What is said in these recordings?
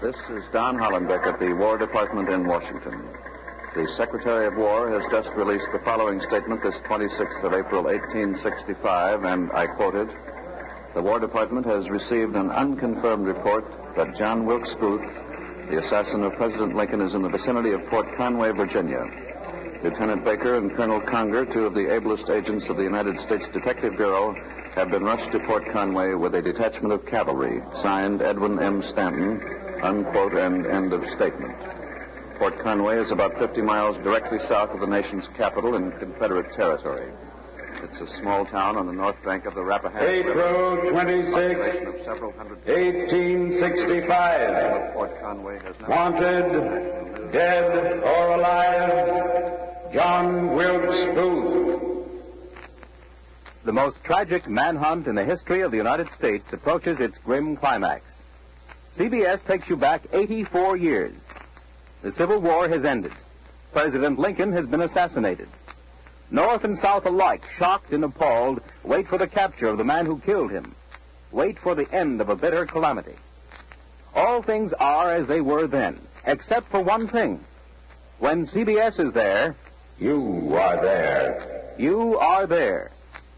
This is Don Hollenbeck at the War Department in Washington. The Secretary of War has just released the following statement this 26th of April, 1865, and I quote it. The War Department has received an unconfirmed report that John Wilkes Booth, the assassin of President Lincoln, is in the vicinity of Port Conway, Virginia. Lieutenant Baker and Colonel Conger, two of the ablest agents of the United States Detective Bureau, have been rushed to Port Conway with a detachment of cavalry. Signed, Edwin M. Stanton, unquote, and end of statement. Port Conway is about 50 miles directly south of the nation's capital in Confederate territory. It's a small town on the north bank of the Rappahannock April 26, 1865. Port Conway has never Wanted, dead or alive, John Wilkes Booth. The most tragic manhunt in the history of the United States approaches its grim climax. CBS takes you back 84 years. The Civil War has ended. President Lincoln has been assassinated. North and South alike, shocked and appalled, wait for the capture of the man who killed him. Wait for the end of a bitter calamity. All things are as they were then, except for one thing. When CBS is there, You are there. you are there.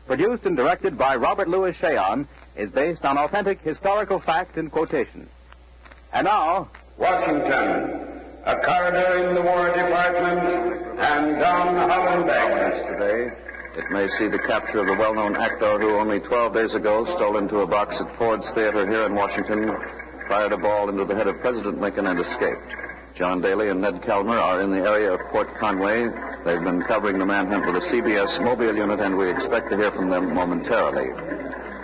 Produced and directed by Robert Louis Cheon, is based on authentic historical fact and quotation. And now, Washington, a corridor in the War Department, and Don Hollenbeck. today, it may see the capture of the well-known actor who only 12 days ago stole into a box at Ford's Theater here in Washington, fired a ball into the head of President Lincoln, and escaped. John Daly and Ned Calmer are in the area of Port Conway. They've been covering the manhunt with a CBS mobile unit, and we expect to hear from them momentarily.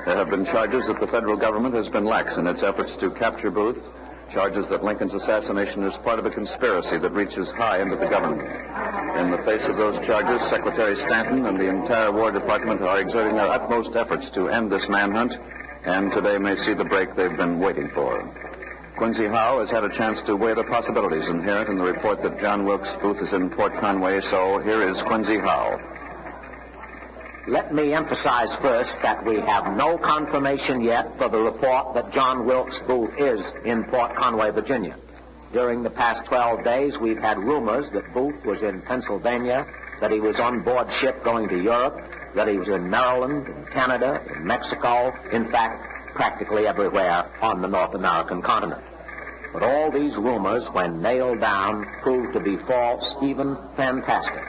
There have been charges that the federal government has been lax in its efforts to capture Booth, charges that Lincoln's assassination is part of a conspiracy that reaches high into the government. In the face of those charges, Secretary Stanton and the entire War Department are exerting their utmost efforts to end this manhunt, and today may see the break they've been waiting for. Quincy Howe has had a chance to weigh the possibilities inherent in the report that John Wilkes Booth is in Port Conway, so here is Quincy Howe. Let me emphasize first that we have no confirmation yet for the report that John Wilkes Booth is in Port Conway, Virginia. During the past 12 days, we've had rumors that Booth was in Pennsylvania, that he was on board ship going to Europe, that he was in Maryland, in Canada, in Mexico, in fact, practically everywhere on the North American continent. But all these rumors, when nailed down, proved to be false, even fantastic.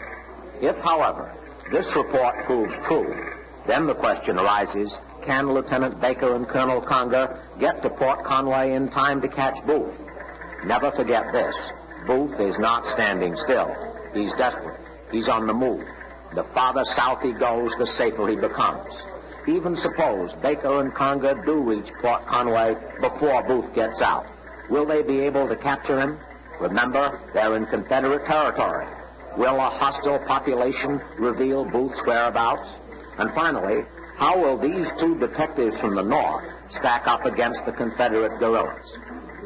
If, however, this report proves true, then the question arises, can Lieutenant Baker and Colonel Conger get to Port Conway in time to catch Booth? Never forget this. Booth is not standing still. He's desperate. He's on the move. The farther south he goes, the safer he becomes. Even suppose Baker and Conger do reach Port Conway before Booth gets out. Will they be able to capture him? Remember, they're in Confederate territory. Will a hostile population reveal Booth's whereabouts? And finally, how will these two detectives from the north stack up against the Confederate guerrillas?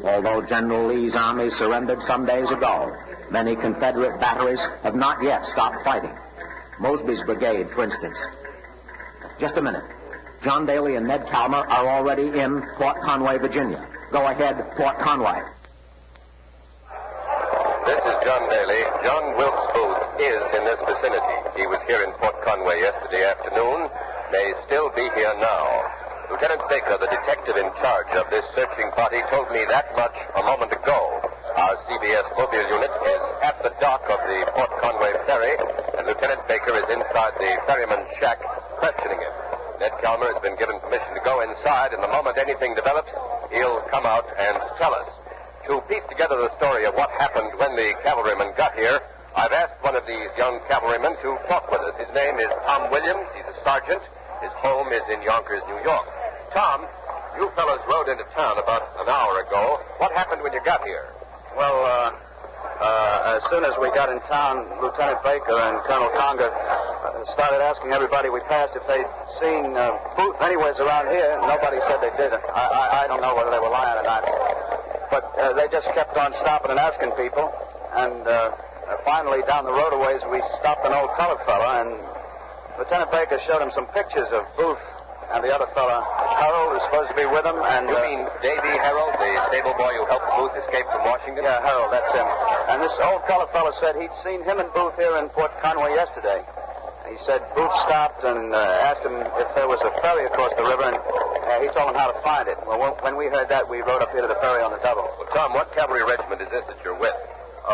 Although General Lee's army surrendered some days ago, many Confederate batteries have not yet stopped fighting. Mosby's brigade, for instance. Just a minute. John Daly and Ned Calmer are already in Port Conway, Virginia. Go ahead, Port Conway. This is John Daly. John Wilkes Booth is in this vicinity. He was here in Port Conway yesterday afternoon, may still be here now. Lieutenant Baker, the detective in charge of this searching party, told me that much a moment ago. Our CBS mobile unit is at the dock of the Port Conway ferry, and Lieutenant Baker is inside the ferryman's shack questioning him. Ned Calmer has been given permission to go inside, and the moment anything develops, he'll come out and tell us. To piece together the story of what happened when the cavalrymen got here, I've asked one of these young cavalrymen to talk with us. His name is Tom Williams. He's a sergeant. His home is in Yonkers, New York. Tom, you fellows rode into town about an hour ago. What happened when you got here? Well, as soon as we got in town, Lieutenant Baker and Colonel Conger started asking everybody we passed if they'd seen Booth anywhere around here. Nobody said they did. I don't know whether they were lying or not. But they just kept on stopping and asking people. And finally, down the road a ways, we stopped an old colored fella, and Lieutenant Baker showed him some pictures of Booth and the other fella, Harold, is supposed to be with him. And you mean Davy Harold, the stable boy who helped Booth escape from Washington? Yeah, Harold, that's him. And this old color fellow said he'd seen him and Booth here in Port Conway yesterday. He said Booth stopped and asked him if there was a ferry across the river, and he told him how to find it. Well, when we heard that, we rode up here to the ferry on the double. Well, Tom, what cavalry regiment is this that you're with?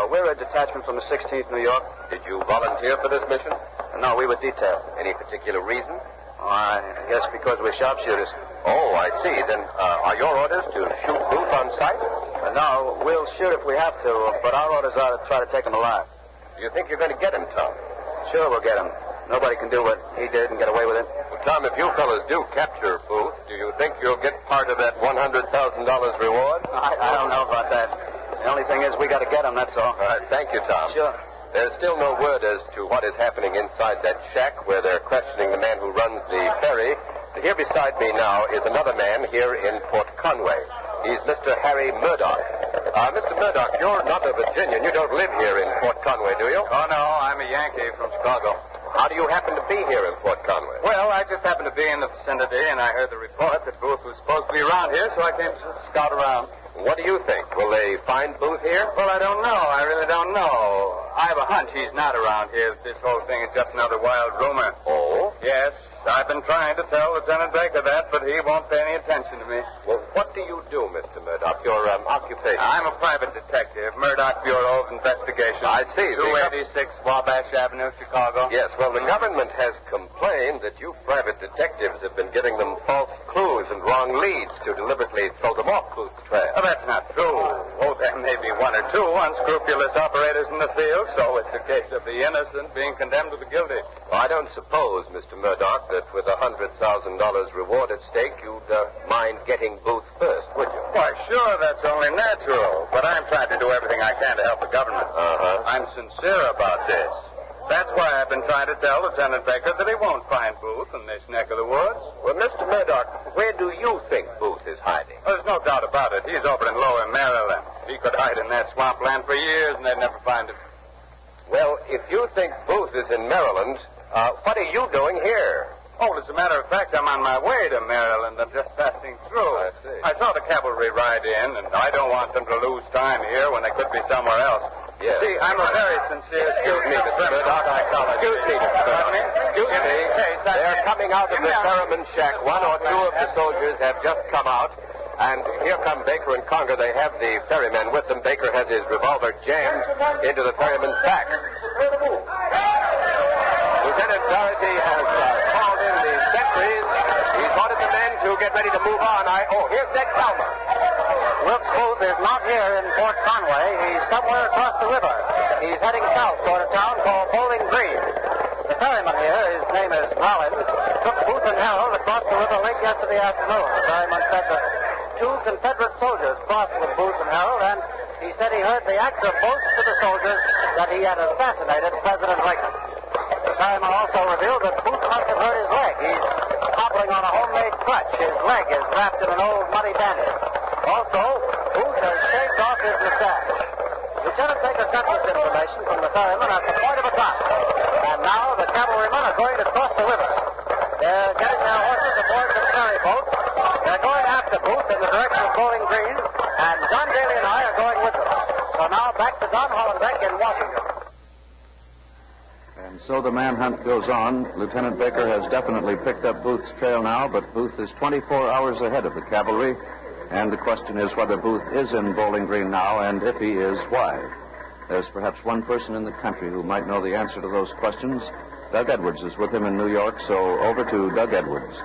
We're a detachment from the 16th New York. Did you volunteer for this mission? No, we were detailed. Any particular reason? I guess because we're sharpshooters. Oh, I see. Then are your orders to shoot Booth on sight? No, we'll shoot if we have to, but our orders are to try to take him alive. Do you think you're going to get him, Tom? Sure, we'll get him. Nobody can do what he did and get away with it. Well, Tom, if you fellas do capture Booth, do you think you'll get part of that $100,000 reward? I don't know about that. The only thing is we got to get him, that's all. All right, thank you, Tom. Sure. There's still no word as to what is happening inside that shack where they're questioning the man who runs the ferry. Here beside me now is another man here in Port Conway. He's Mr. Harry Murdoch. Mr. Murdoch, you're not a Virginian. You don't live here in Port Conway, do you? Oh, no, I'm a Yankee from Chicago. How do you happen to be here in Port Conway? Well, I just happened to be in the vicinity, and I heard the report that Booth was supposed to be around here, so I came to scout around. What do you think? Will they find Booth here? Well, I don't know. I really don't know. I have a hunch he's not around here. This whole thing is just another wild rumor. Oh? Yes, I've been trying to tell Lieutenant Baker that, but he won't pay any attention to me. Well, what do you do, Mr. Murdoch? Your occupation? I'm a private detective, Murdoch Bureau of Investigation. I see. 286 Wabash Avenue, Chicago. Yes, well, the government has complained that you private detectives have been giving them false clues and wrong leads to deliberately throw them off Booth's trail. Oh, that's not true. Oh, there may be one or two unscrupulous operators in the field, so it's a case of the innocent being condemned to the guilty. Well, I don't suppose, Mr. Murdoch, that with $100,000 reward at stake, you'd mind getting Booth first, would you? Why, sure, that's only natural. But I'm trying to do everything I can to help the government. Uh-huh. I'm sincere about this. That's why I've been trying to tell Lieutenant Baker that he won't find Booth in this neck of the woods. Well, Mr. Murdoch, where do you think Booth is hiding? There's no doubt about it. He's over in Lower Maryland. He could hide in that swampland for years, and they'd never find him. Well, if you think Booth is in Maryland, what are you doing here? Oh, as a matter of fact, I'm on my way to Maryland. I'm just passing through. I see. I saw the cavalry ride in, and I don't want them to lose time here when they could be somewhere else. Yes. See, I'm a very sincere... Excuse me, Mr. Murdoch. Excuse me, Mr. Murdoch. Excuse me. They're coming out of the Ferryman shack. One or two of the soldiers have just come out. And here come Baker and Conger. They have the ferryman with them. Baker has his revolver jammed into the ferryman's back. Lieutenant Doherty has called in the sentries. He's ordered the men to get ready to move on. Here's Ned Calmer. Wilkes Booth is not here in Port Conway. He's somewhere across the river. He's heading south toward a town called Bowling Green. The ferryman here, his name is Rollins, took Booth and Harold across the river late yesterday afternoon. The ferryman said that two Confederate soldiers crossed with Booth and Harold, and he said he heard the actor boast to the soldiers that he had assassinated President Lincoln. The ferryman also revealed that Booth must have hurt his leg. He's hobbling on a homemade crutch. His leg is wrapped in an old muddy bandage. Also, Booth has shaved off his mustache. Lieutenant Baker got this information from the ferryman at the point of a clock. And now the cavalrymen are going to cross the river. They're getting their horses aboard the ferry boat. They're going after Booth in the direction of Bowling Green, and John Daly and I are going with them. So now back to Don Hollenbeck in Washington. And so the manhunt goes on. Lieutenant Baker has definitely picked up Booth's trail now, but Booth is 24 hours ahead of the cavalry. And the question is whether Booth is in Bowling Green now, and if he is, why? There's perhaps one person in the country who might know the answer to those questions. Doug Edwards is with him in New York, so over to Doug Edwards.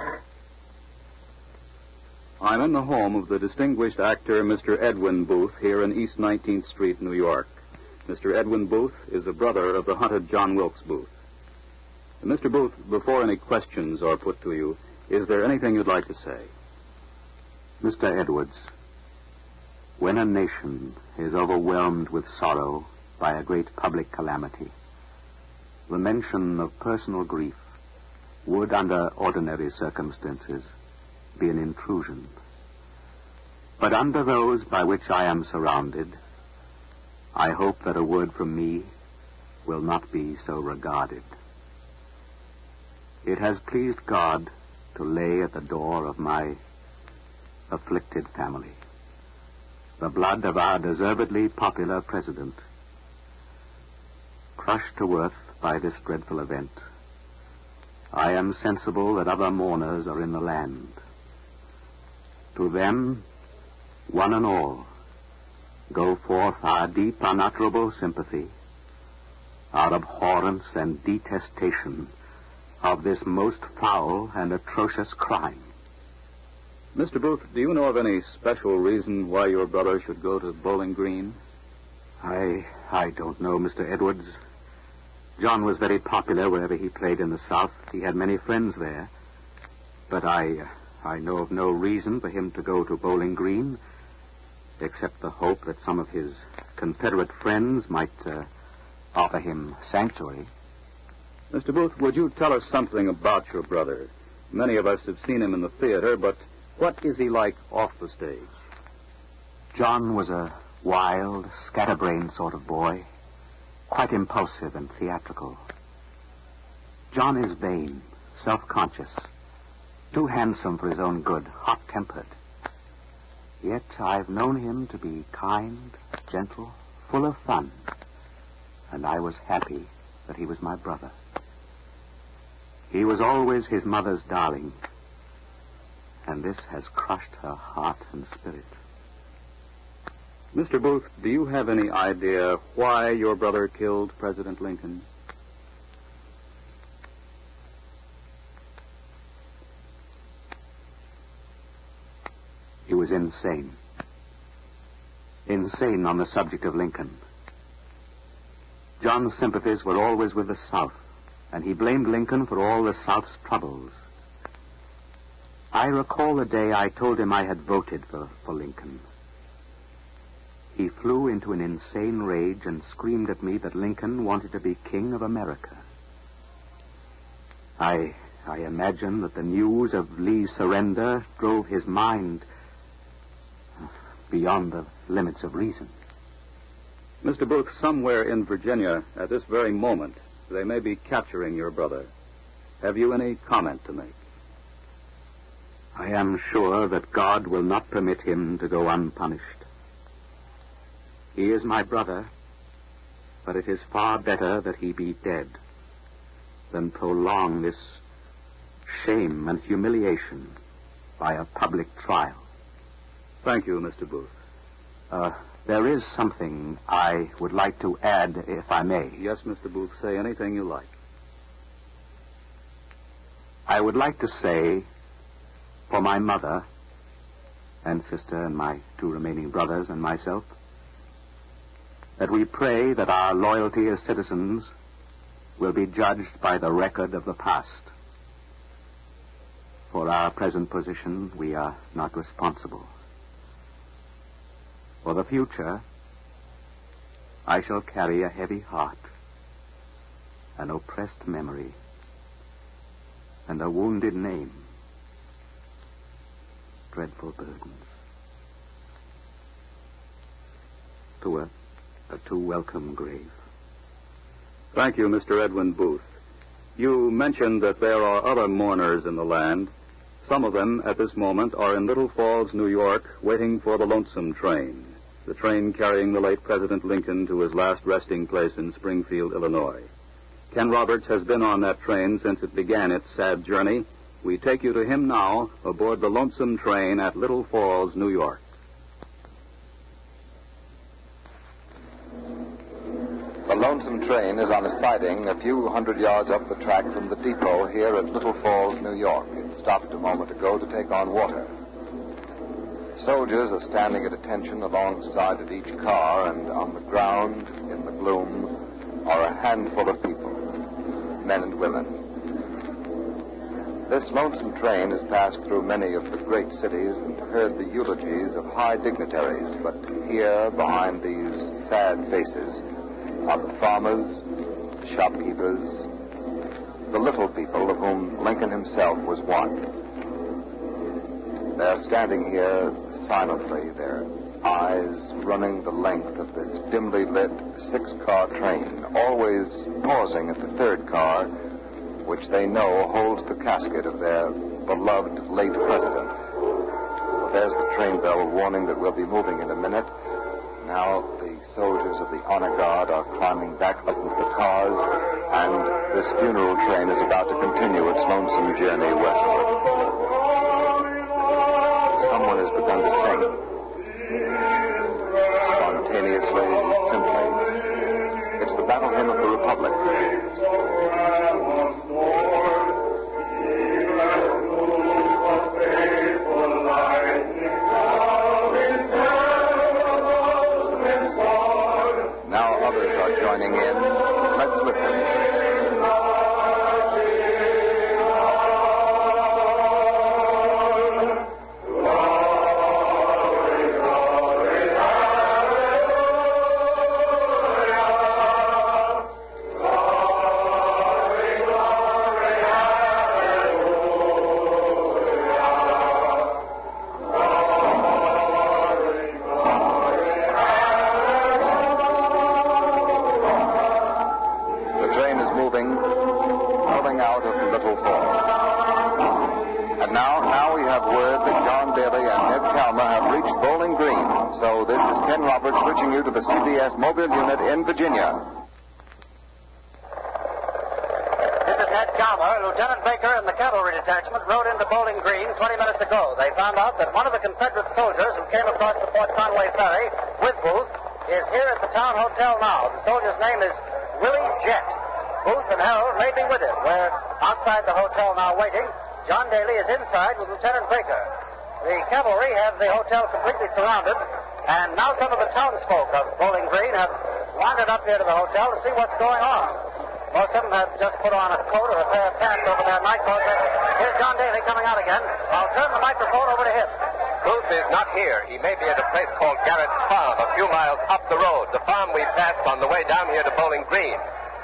I'm in the home of the distinguished actor, Mr. Edwin Booth, here in East 19th Street, New York. Mr. Edwin Booth is a brother of the hunted John Wilkes Booth. Mr. Booth, before any questions are put to you, is there anything you'd like to say? Mr. Edwards, when a nation is overwhelmed with sorrow by a great public calamity, the mention of personal grief would, under ordinary circumstances, be an intrusion. But under those by which I am surrounded, I hope that a word from me will not be so regarded. It has pleased God to lay at the door of my afflicted family the blood of our deservedly popular president. Crushed to earth by this dreadful event, I am sensible that other mourners are in the land. To them, one and all, go forth our deep, unutterable sympathy, our abhorrence and detestation of this most foul and atrocious crime. Mr. Booth, do you know of any special reason why your brother should go to Bowling Green? I don't know, Mr. Edwards. John was very popular wherever he played in the South. He had many friends there. But I know of no reason for him to go to Bowling Green, except the hope that some of his Confederate friends might offer him sanctuary. Mr. Booth, would you tell us something about your brother? Many of us have seen him in the theater, but what is he like off the stage? John was a wild, scatterbrained sort of boy, quite impulsive and theatrical. John is vain, self-conscious, too handsome for his own good, hot-tempered. Yet I've known him to be kind, gentle, full of fun, and I was happy that he was my brother. He was always his mother's darling, and this has crushed her heart and spirit. Mr. Booth, do you have any idea why your brother killed President Lincoln? He was insane. Insane on the subject of Lincoln. John's sympathies were always with the South, and he blamed Lincoln for all the South's troubles. I recall the day I told him I had voted for Lincoln. He flew into an insane rage and screamed at me that Lincoln wanted to be king of America. I imagine that the news of Lee's surrender drove his mind beyond the limits of reason. Mr. Booth, somewhere in Virginia, at this very moment, they may be capturing your brother. Have you any comment to make? I am sure that God will not permit him to go unpunished. He is my brother, but it is far better that he be dead than prolong this shame and humiliation by a public trial. Thank you, Mr. Booth. There is something I would like to add, if I may. Yes, Mr. Booth, say anything you like. I would like to say, for my mother and sister and my two remaining brothers and myself, that we pray that our loyalty as citizens will be judged by the record of the past. For our present position, we are not responsible. For the future, I shall carry a heavy heart, an oppressed memory, and a wounded name. Dreadful burdens. To a too welcome grave. Thank you, Mr. Edwin Booth. You mentioned that there are other mourners in the land. Some of them, at this moment, are in Little Falls, New York, waiting for the lonesome train, the train carrying the late President Lincoln to his last resting place in Springfield, Illinois. Ken Roberts has been on that train since it began its sad journey. We take you to him now aboard the lonesome train at Little Falls, New York. The lonesome train is on a siding a few hundred yards up the track from the depot here at Little Falls, New York. It stopped a moment ago to take on water. Soldiers are standing at attention alongside of each car, and on the ground, in the gloom, are a handful of people, men and women. This lonesome train has passed through many of the great cities and heard the eulogies of high dignitaries, but here, behind these sad faces, are the farmers, the shopkeepers, the little people of whom Lincoln himself was one. They're standing here silently, their eyes running the length of this dimly lit six-car train, always pausing at the third car, which they know holds the casket of their beloved late president. There's the train bell warning that we'll be moving in a minute. Now the soldiers of the honor guard are climbing back up into the cars, and this funeral train is about to continue its lonesome journey westward. Someone has begun to sing. Spontaneously, simply. It's the battle hymn of the Republic. Now others are joining in. Let's listen. CBS mobile unit in Virginia. This is Ned Calmer. Lieutenant Baker and the cavalry detachment rode into Bowling Green 20 minutes ago. They found out that one of the Confederate soldiers who came across the Fort Conway ferry with Booth is here at the town hotel now. The soldier's name is Willie Jett. Booth and Harold may be with him. We're outside the hotel now waiting. John Daly is inside with Lieutenant Baker. The cavalry have the hotel completely surrounded. And now some of the townsfolk of Bowling Green have wandered up here to the hotel to see what's going on. Most of them have just put on a coat or a pair of pants over their nightcoats. Here's John Daly coming out again. I'll turn the microphone over to him. Booth is not here. He may be at a place called Garrett's Farm, a few miles up the road. The farm we passed on the way down here to Bowling Green.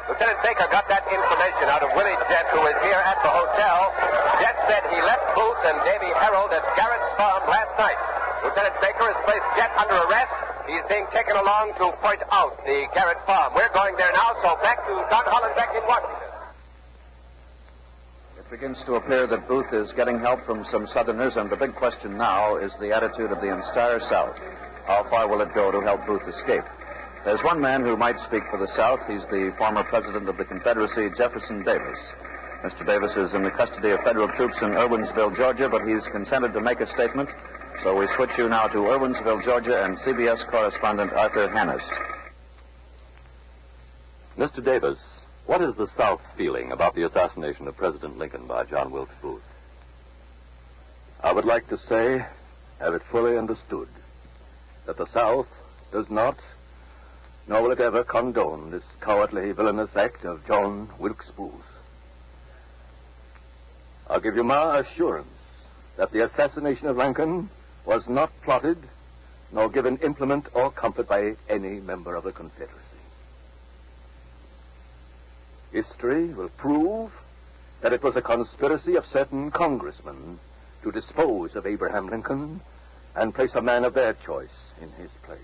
Lieutenant Baker got that information out of Willie Jett, who is here at the hotel. Jett said he left Booth and Davy Harold at Garrett's Farm last night. Lieutenant Baker has placed Jett under arrest. He's being taken along to point out the Garrett Farm. We're going there now, so back to Don Hollenbeck in Washington. It begins to appear that Booth is getting help from some Southerners, and the big question now is the attitude of the entire South. How far will it go to help Booth escape? There's one man who might speak for the South. He's the former president of the Confederacy, Jefferson Davis. Mr. Davis is in the custody of federal troops in Irwinsville, Georgia, but he's consented to make a statement. So we switch you now to Irwinsville, Georgia, and CBS correspondent Arthur Hannes. Mr. Davis, what is the South's feeling about the assassination of President Lincoln by John Wilkes Booth? I would like to say, have it fully understood, that the South does not, nor will it ever condone this cowardly, villainous act of John Wilkes Booth. I'll give you my assurance that the assassination of Lincoln was not plotted, nor given implement or comfort by any member of the Confederacy. History will prove that it was a conspiracy of certain congressmen to dispose of Abraham Lincoln and place a man of their choice in his place.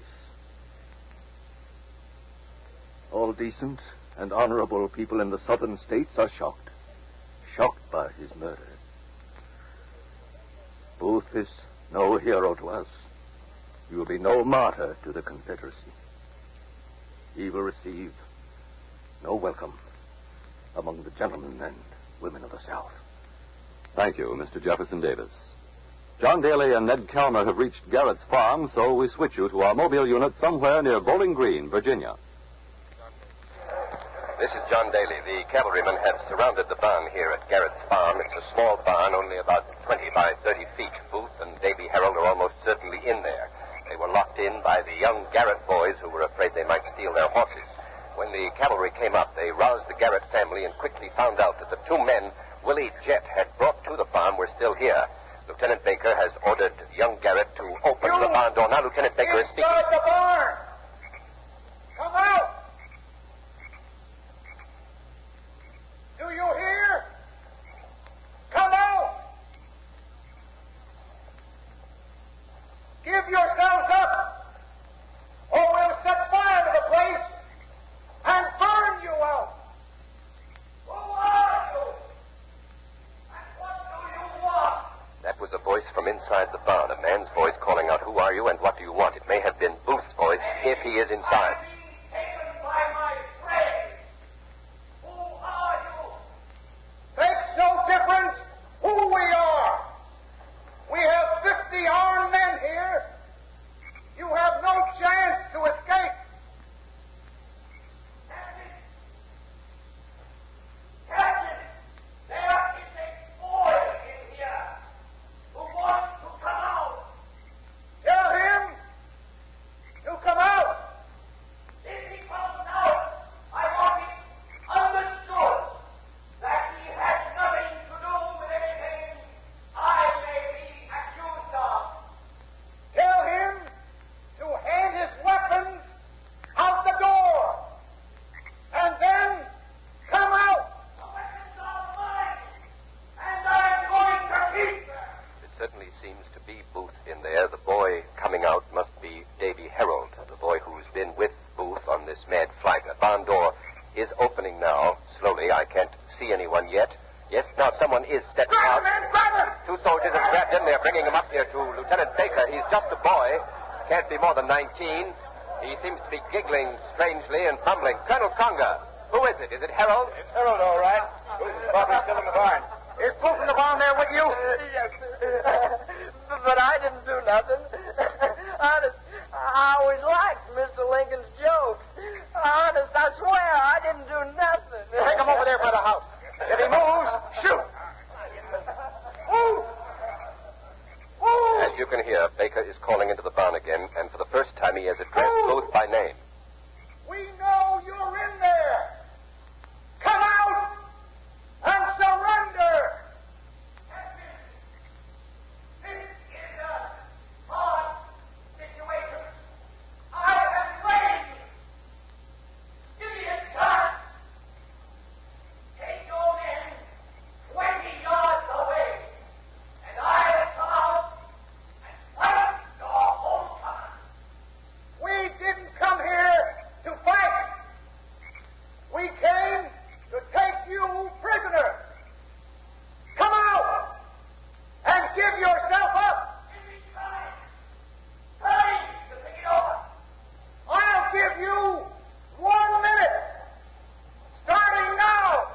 All decent and honorable people in the southern states are shocked by his murder. Booth is no hero to us. He will be no martyr to the Confederacy. He will receive no welcome among the gentlemen and women of the South. Thank you, Mr. Jefferson Davis. John Daly and Ned Calmer have reached Garrett's Farm, so we switch you to our mobile unit somewhere near Bowling Green, Virginia. This is John Daly. The cavalrymen have surrounded the barn here at Garrett's Farm. It's a small barn, only about 20 by 30 feet. Booth and Davy Harold are almost certainly in there. They were locked in by the young Garrett boys who were afraid they might steal their horses. When the cavalry came up, they roused the Garrett family and quickly found out that the two men Willie Jett had brought to the farm were still here. Lieutenant Baker has ordered young Garrett to open the barn door. Now Lieutenant Baker is speaking. Inside the barn! Come out! Do you hear? Come out! Give yourselves up, or we'll set fire to the place and burn you out. Who are you? And what do you want? That was a voice from inside inside the barn, a man's voice calling out, "Who are you and what do you want?" It may have been Booth's voice if he is inside. Makes no difference who we are. We have 50 armed men here. You have no chance to escape. Captain, there is a boy in here who wants to come out. Tell him to come out. If he comes out, I want it understood that he has nothing to do with anything I may be accused of. Tell him to hand his weapons out the door and then come out. The weapons are mine, and I'm going to keep them. It certainly seems to be Booth in there. The boy coming out must be Davy Harold, the boy who's been with Booth on this mad flight. A barn door is opening now, slowly. I can't see anyone yet. Yes, now someone is stepping out. Two soldiers have grabbed him. They're bringing him up here to Lieutenant Baker. He's just a boy. Can't be more than 19. He seems to be giggling strangely and fumbling. Colonel Conger, who is it? Is it Harold? It's Harold, all right. Booth is probably still in the barn. Is Booth in the barn there with you? Yes, but I didn't do nothing. Honest, I always liked Mr. Lincoln's jokes. Honest, I swear I didn't do nothing. Take him over there by the house. If he moves, shoot. Move! Move! As you can hear, Baker is calling into the barn again, and for the first time he has addressed Booth by name. We know you're in there. Come out and surrender. This is a hard situation. I have played. Give me a chance. Take your men 20 yards away, and I'll come out and fight your whole time. We didn't come here to fight. We came to take you prisoner. Come out and give yourself up. Give me time. Time to think it over. I'll give you 1 minute. Starting now.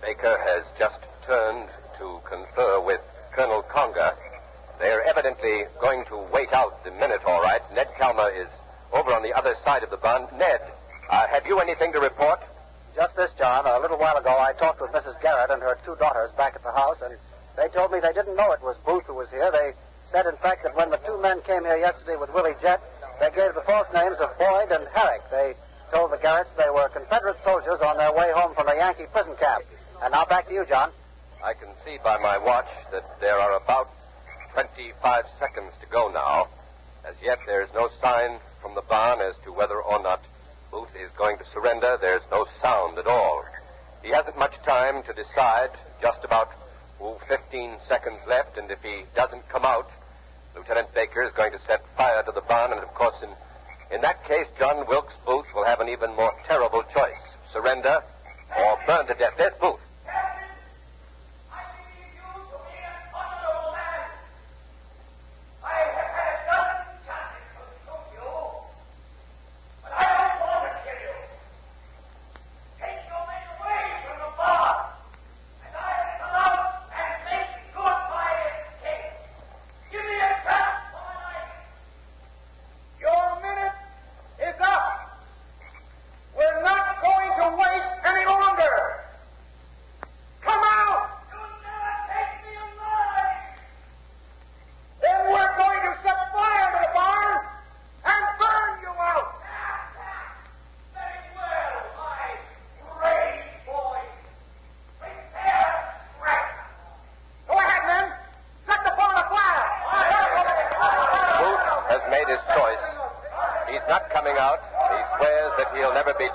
Baker has just turned to confer with Colonel Conger. They're evidently going to wait out the minute, all right. Ned Calmer is over on the other side of the barn. Ned, have you anything to report? Just this, John. A little while ago, I talked with Mrs. Garrett and her 2 daughters back at the house, and they told me they didn't know it was Booth who was here. They said, in fact, that when the 2 men came here yesterday with Willie Jett, they gave the false names of Boyd and Herrick. They told the Garretts they were Confederate soldiers on their way home from a Yankee prison camp. And now back to you, John. I can see by my watch that there are about 25 seconds to go now. As yet, there is no sign from the barn as to whether or not Booth is going to surrender. There's no sound at all. He hasn't much time to decide. Just about 15 seconds left, and if he doesn't come out, Lieutenant Baker is going to set fire to the barn, and of course, in that case, John Wilkes Booth will have an even more terrible choice: surrender or burn to death. There's Booth.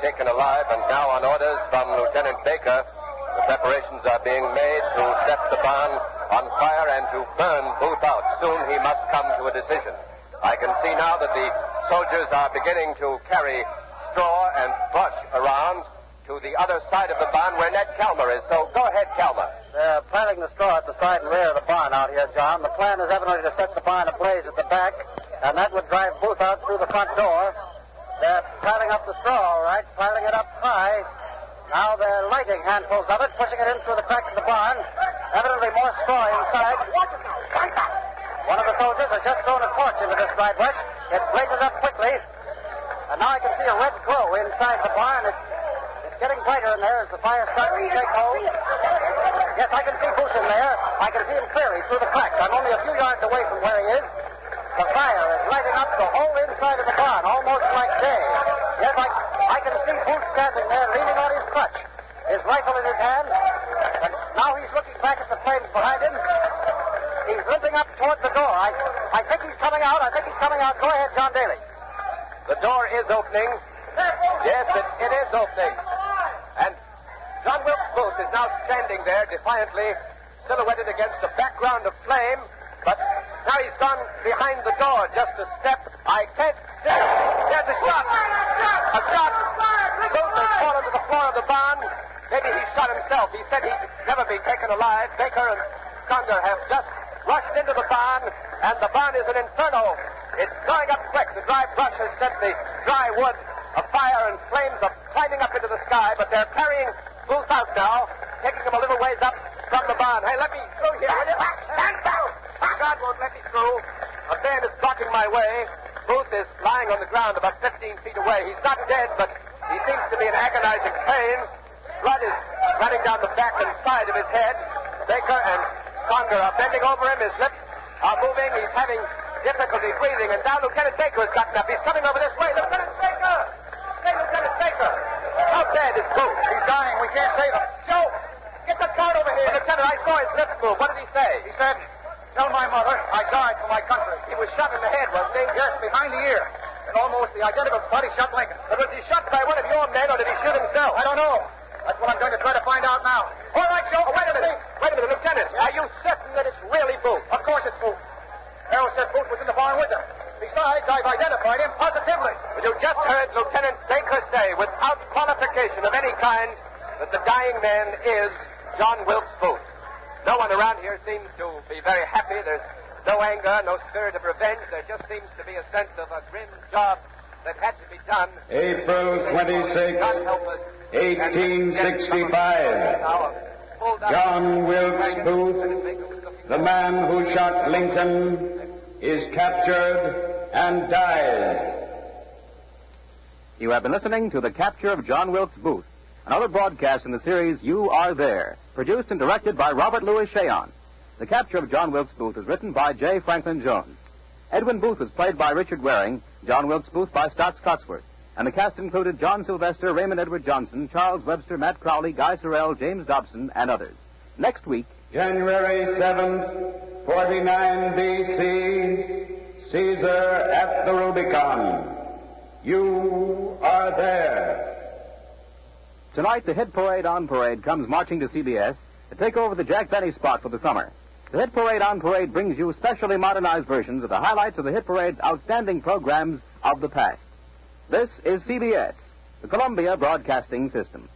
Taken alive, and now on orders from Lieutenant Baker, the preparations are being made to set the barn on fire and to burn Booth out. Soon he must come to a decision. I can see now that the soldiers are beginning to carry straw and brush around to the other side of the barn where Ned Calmer is. So go ahead, Calmer. They're piling the straw at the side and rear of the barn out here, John. The plan is evidently to set the barn ablaze at the back, and that would drive Booth out through the front door. They're piling up the straw, all right, piling it up high. Now they're lighting handfuls of it, pushing it in through the cracks of the barn. Evidently more straw inside. One of the soldiers has just thrown a torch into this dry brush. It blazes up quickly, and now I can see a red glow inside the barn. It's getting brighter in there as the fire starts to take hold. Yes, I can see Booth in there. I can see him clearly through the cracks. I'm only a few yards away from where he is. The fire is lighting up the whole inside of the barn, almost like day. Yes, I can see Booth standing there, leaning on his crutch, his rifle in his hand. And now he's looking back at the flames behind him. He's limping up toward the door. I think he's coming out. Go ahead, John Daly. The door is opening. Yes, it is opening. And John Wilkes Booth is now standing there defiantly, silhouetted against a background of flame. But now he's gone behind the door just a step. I can't see him. There's a shot. A shot. Booth has fallen to the floor of the barn. Maybe he shot himself. He said he'd never be taken alive. Baker and Conger have just rushed into the barn, and the barn is an inferno. It's going up quick. The dry brush has set the dry wood afire, and flames are climbing up into the sky, but they're carrying Booth out now, taking him a little ways up from the barn. Hey, let me through here, will you? Stand down! God won't let me through. A man is blocking my way. Booth is lying on the ground about 15 feet away. He's not dead, but he seems to be in agonizing pain. Blood is running down the back and side of his head. Baker and Conger are bending over him. His lips are moving. He's having difficulty breathing. And now Lieutenant Baker has gotten up. He's coming over this way. Lieutenant Baker! Hey, Lieutenant Baker! How bad is Booth? He's dying. We can't save him. Joe, get the cart over here. Lieutenant, I saw his lips move. What did he say? He said, "Tell my mother I died for my country." He was shot in the head, wasn't he? Yes, behind the ear. And almost the identical spot he shot Lincoln. But was he shot by one of your men, or did he shoot himself? I don't know. That's what I'm going to try to find out now. All right, Joe. Wait a minute, Lieutenant. Are you certain that it's really Booth? Of course it's Booth. Harold said Booth was in the barn with them. Besides, I've identified him positively. But you just heard Lieutenant Baker say, without qualification of any kind, that the dying man is John Wilkes Booth. No one around here seems to be very happy. There's no anger, no spirit of revenge. There just seems to be a sense of a grim job that had to be done. April 26, 1865. John Wilkes Booth, the man who shot Lincoln, is captured and dies. You have been listening to The Capture of John Wilkes Booth, another broadcast in the series You Are There, produced and directed by Robert Louis Cheon. The Capture of John Wilkes Booth was written by J. Franklin Jones. Edwin Booth was played by Richard Waring, John Wilkes Booth by Stott Scotsworth, and the cast included John Sylvester, Raymond Edward Johnson, Charles Webster, Matt Crowley, Guy Sorrell, James Dobson, and others. Next week, January 7th, 49 B.C., Caesar at the Rubicon. You are there. Tonight, the hit Parade on Parade comes marching to CBS to take over the Jack Benny spot for the summer. The hit Parade on Parade brings you specially modernized versions of the highlights of the hit parade's outstanding programs of the past. This is CBS, the Columbia Broadcasting System.